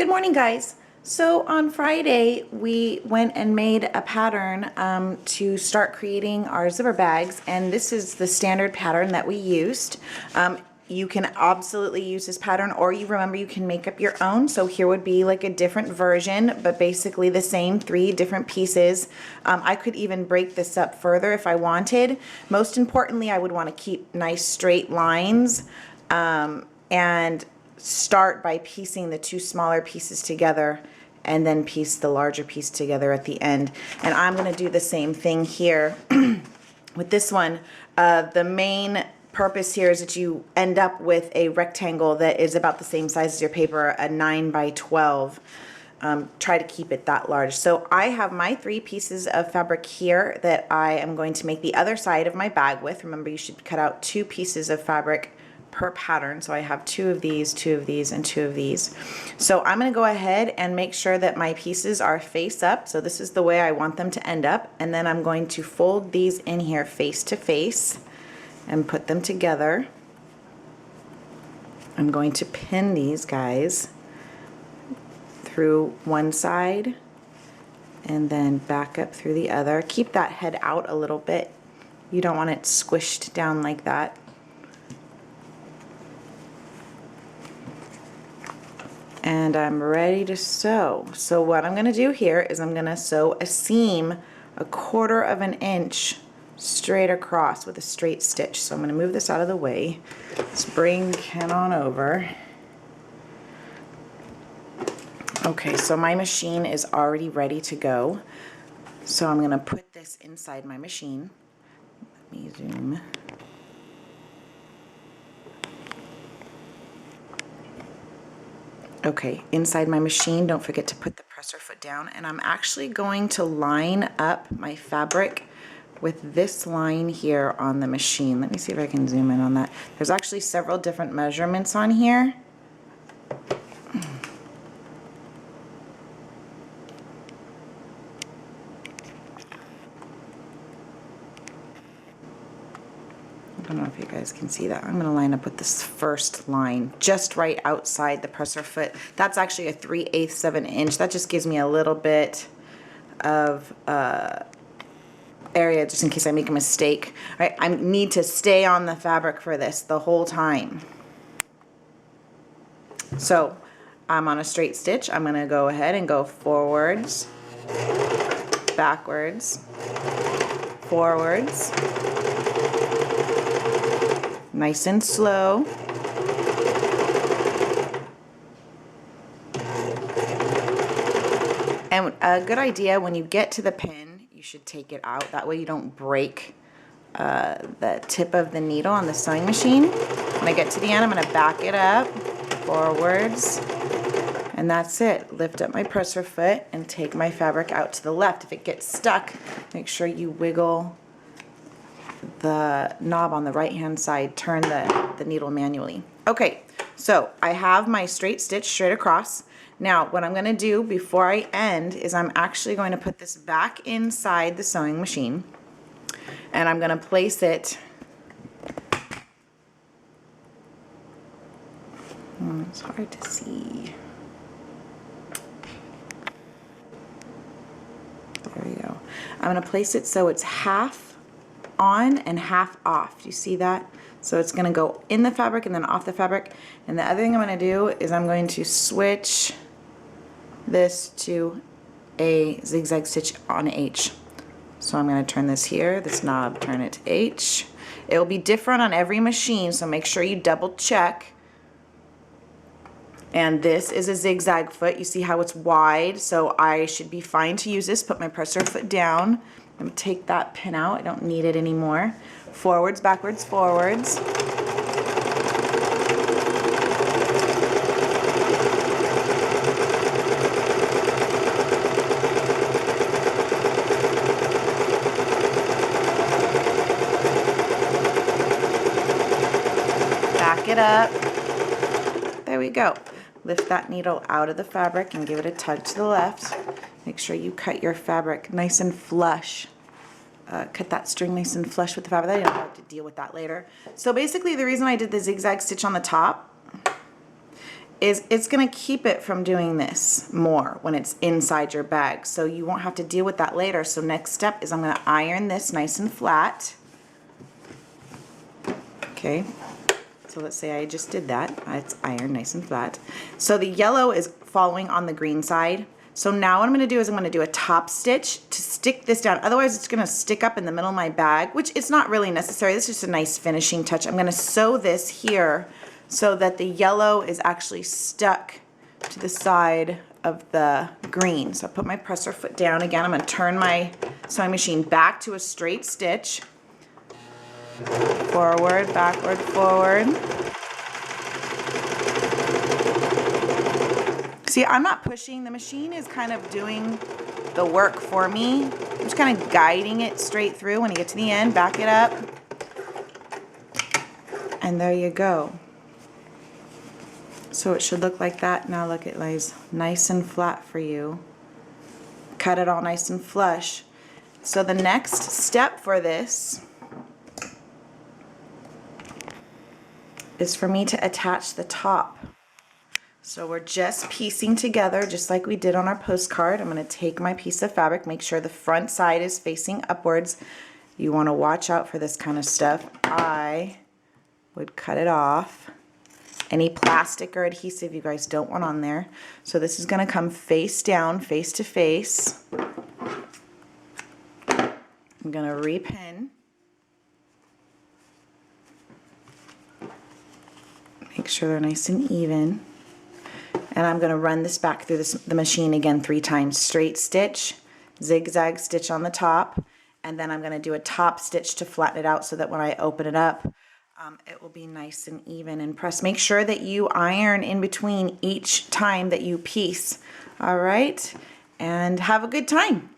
Good morning, guys. So on Friday, we went and made a pattern to start creating our zipper bags, and this is the standard pattern that we used. You can absolutely use this pattern, or you can make up your own. So here would be like a different version, but basically the same 3 different pieces. I could even break this up further if I wanted. Most importantly, I would want to keep nice straight lines and start by piecing the 2 smaller pieces together and then piece the larger piece together at the end. And I'm going to do the same thing here with this one. The main purpose here is that you end up with a rectangle that is about the same size as your paper, a 9 by 12. Try to keep it that large. So I have my 3 pieces of fabric here that I am going to make the other side of my bag with. Remember, you should cut out 2 pieces of fabric per pattern. So I have 2 of these, 2 of these, and 2 of these. So I'm going to go ahead and make sure that my pieces are face up. So this is the way I want them to end up. And then I'm going to fold these in here face to face and put them together. I'm going to pin these guys through one side and then back up through the other. Keep that head out a little bit. You don't want it squished down like that. And I'm ready to sew. So what I'm going to do here is I'm going to sew a seam 1/4 of an inch straight across with a straight stitch. So I'm going to move this out of the way. Let's bring Ken on over. Okay, so my machine is already ready to go. So I'm going to put this inside my machine. Let me zoom. Okay, inside my machine, don't forget to put the presser foot down, and I'm actually going to line up my fabric with this line here on the machine. Let me see if I can zoom in on that. There's actually several different measurements on here. I don't know if you guys can see that. I'm going to line up with this first line just right outside the presser foot. That's actually a 3/8 of an inch. That just gives me a little bit of area just in case I make a mistake. All right, I need to stay on the fabric for this the whole time. So I'm on a straight stitch. I'm going to go ahead and go forwards, backwards, forwards. Nice and slow. And a good idea, when you get to the pin, you should take it out. That way you don't break the tip of the needle on the sewing machine. When I get to the end, I'm going to back it up, forwards, and that's it. Lift up my presser foot and take my fabric out to the left. If it gets stuck, make sure you wiggle the knob on the right hand side, turn the needle manually. Okay, so I have my straight stitch straight across. Now what I'm going to do before I end is I'm actually going to put this back inside the sewing machine, and I'm going to place it it's hard to see. There we go. I'm going to place it so it's half on and half off. Do you see that? So it's going to go in the fabric and then off the fabric. And the other thing I'm going to do is I'm going to switch this to a zigzag stitch on H. So I'm going to turn this here, this knob, turn it to H. It will be different on every machine, so make sure you double check. And this is a zigzag foot. You see how it's wide, so I should be fine to use this. Put my presser foot down. I'm going to take that pin out. I don't need it anymore. Forwards, backwards, forwards. Back it up. There we go. Lift that needle out of the fabric and give it a tug to the left. Make sure you cut your fabric nice and flush. Cut that string nice and flush with the fabric. I don't have to deal with that later. So basically the reason I did the zigzag stitch on the top is it's gonna keep it from doing this more when it's inside your bag. So you won't have to deal with that later. So next step is I'm gonna iron this nice and flat. Okay, so let's say I just did that. It's ironed nice and flat. So the yellow is following on the green side. So now what I'm gonna do is I'm gonna do a top stitch to stick this down. Otherwise it's gonna stick up in the middle of my bag, which it's not really necessary. This is just a nice finishing touch. I'm gonna sew this here so that the yellow is actually stuck to the side of the green. So I put my presser foot down again. I'm gonna turn my sewing machine back to a straight stitch. Forward, backward, forward. See, I'm not pushing. The machine is kind of doing the work for me. I'm just kind of guiding it straight through. When you get to the end, back it up. And there you go. So it should look like that. Now look, it lays nice and flat for you. Cut it all nice and flush. So the next step for this is for me to attach the top. So we're just piecing together just like we did on our postcard. I'm going to take my piece of fabric, make sure the front side is facing upwards. You want to watch out for this kind of stuff. I would cut it off. Any plastic or adhesive you guys don't want on there. So this is going to come face down, face to face. I'm going to repin. Make sure they're nice and even. And I'm going to run this back through the machine again 3 times. Straight stitch, zigzag stitch on the top, and then I'm going to do a top stitch to flatten it out so that when I open it up, it will be nice and even and press. Make sure that you iron in between each time that you piece. All right, and have a good time.